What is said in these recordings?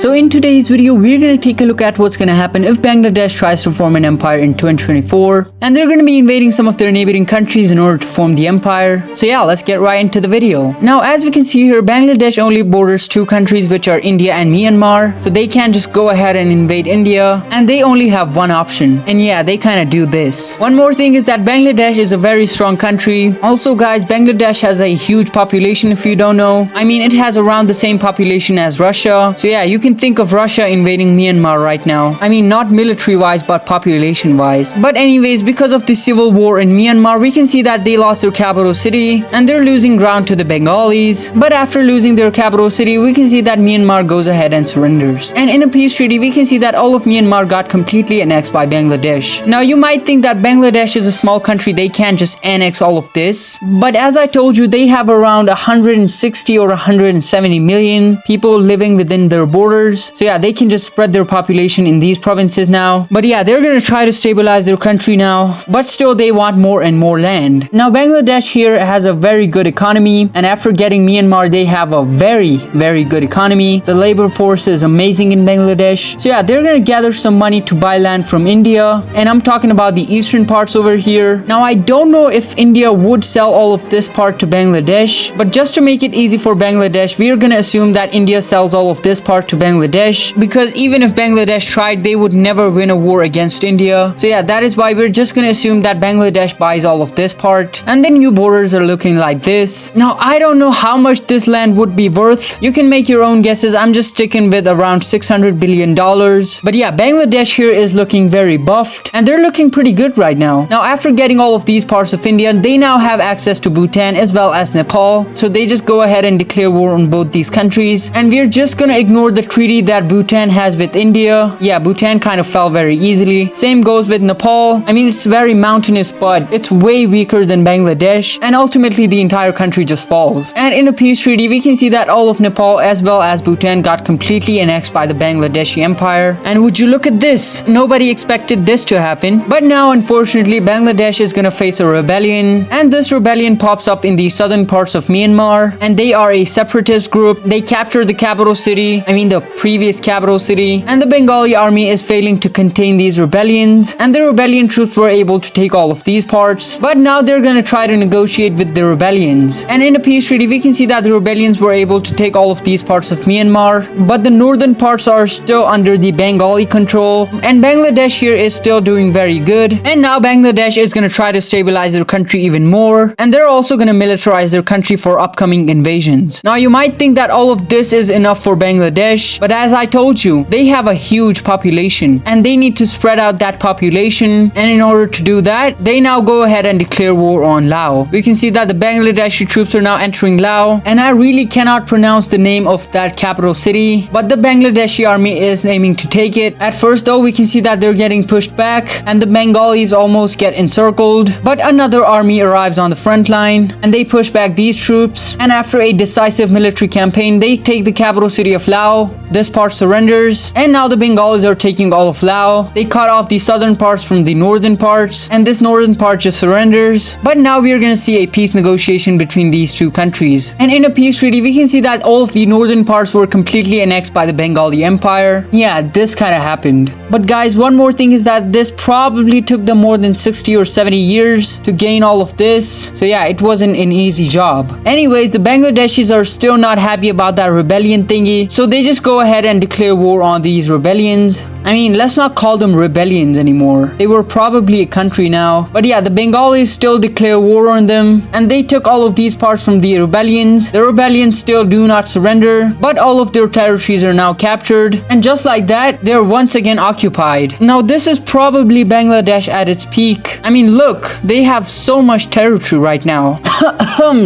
So in today's video, we're gonna take a look at what's gonna happen if Bangladesh tries to form an empire in 2024. And they're gonna be invading some of their neighboring countries in order to form the empire. So yeah, let's get right into the video. Now, as we can see here, Bangladesh only borders two countries, which are India and Myanmar. So they can't just go ahead and invade India. And they only have one option. And yeah, they kind of do this. One more thing is that Bangladesh is a very strong country. Also guys, Bangladesh has a huge population if you don't know. I mean, it has around the same population as Russia. So yeah, you can think of Russia invading Myanmar right now. I mean, not military wise, but population wise. But anyways, because of the civil war in Myanmar, we can see that they lost their capital city and they're losing ground to the Bengalis. But after losing their capital city, we can see that Myanmar goes ahead and surrenders. And in a peace treaty, we can see that all of Myanmar got completely annexed by Bangladesh. Now you might think that Bangladesh is a small country, they can't just annex all of this. But as I told you, they have around 160 or 170 million people living within their borders. So yeah, they can just spread their population in these provinces now. But yeah, they're gonna try to stabilize their country now. But still, they want more and more land. Now Bangladesh here has a very good economy. And after getting Myanmar, they have a very good economy. The labor force is amazing in Bangladesh. So yeah, they're gonna gather some money to buy land from India. And I'm talking about the eastern parts over here. Now I don't know if India would sell all of this part to Bangladesh. But just to make it easy for Bangladesh, we are gonna assume that India sells all of this part to Bangladesh, because even if Bangladesh tried, they would never win a war against India. So yeah, that is why we're just gonna assume that Bangladesh buys all of this part, and then new borders are looking like this. Now I don't know how much this land would be worth. You can make your own guesses. I'm just sticking with around $600 billion. But yeah, Bangladesh here is looking very buffed, and they're looking pretty good right now. Now after getting all of these parts of India, they now have access to Bhutan as well as Nepal. So they just go ahead and declare war on both these countries, and we're just gonna ignore the treaty that Bhutan has with India. Yeah, Bhutan kind of fell very easily. Same goes with Nepal. I mean, it's very mountainous, but it's way weaker than Bangladesh, and ultimately the entire country just falls. And in a peace treaty, we can see that all of Nepal as well as Bhutan got completely annexed by the Bangladeshi Empire. And would you look at this? Nobody expected this to happen. But now, unfortunately, Bangladesh is gonna face a rebellion, and this rebellion pops up in the southern parts of Myanmar, and they are a separatist group. They captured the capital city, I mean the previous capital city, and the Bengali army is failing to contain these rebellions, and the rebellion troops were able to take all of these parts. But now they're gonna try to negotiate with the rebellions, and in a peace treaty we can see that the rebellions were able to take all of these parts of Myanmar, but the northern parts are still under the Bengali control, and Bangladesh here is still doing very good. And now Bangladesh is gonna try to stabilize their country even more, and they're also gonna militarize their country for upcoming invasions. Now you might think that all of this is enough for Bangladesh, but as I told you, they have a huge population and they need to spread out that population, and in order to do that, they now go ahead and declare war on Laos. We can see that the Bangladeshi troops are now entering Laos, and I really cannot pronounce the name of that capital city, but the Bangladeshi army is aiming to take it. At first though, we can see that they're getting pushed back and the Bengalis almost get encircled, but another army arrives on the front line and they push back these troops, and after a decisive military campaign, they take the capital city of Laos. This part surrenders, and now the Bengalis are taking all of Laos. They cut off the southern parts from the northern parts, and this northern part just surrenders. But now we are gonna see a peace negotiation between these two countries, and in a peace treaty we can see that all of the northern parts were completely annexed by the Bengali Empire. Yeah, this kind of happened. But guys, one more thing is that this probably took them more than 60 or 70 years to gain all of this. So yeah, it wasn't an easy job. Anyways, the Bangladeshis are still not happy about that rebellion thingy, so they just go ahead and declare war on these rebellions. I mean, let's not call them rebellions anymore. They were probably a country now. But yeah, the Bengalis still declare war on them, and they took all of these parts from the rebellions. The rebellions still do not surrender, but all of their territories are now captured, and just like that, they're once again occupied. Now this is probably Bangladesh at its peak. I mean, look, they have so much territory right now.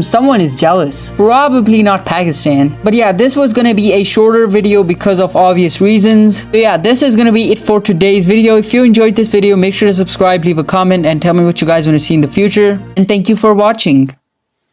Someone is jealous. Probably not Pakistan. But yeah, this was gonna be a shorter video because of obvious reasons. So yeah, this is gonna be it for today's video. If you enjoyed this video, make sure to subscribe, leave a comment, and tell me what you guys want to see in the future. And thank you for watching.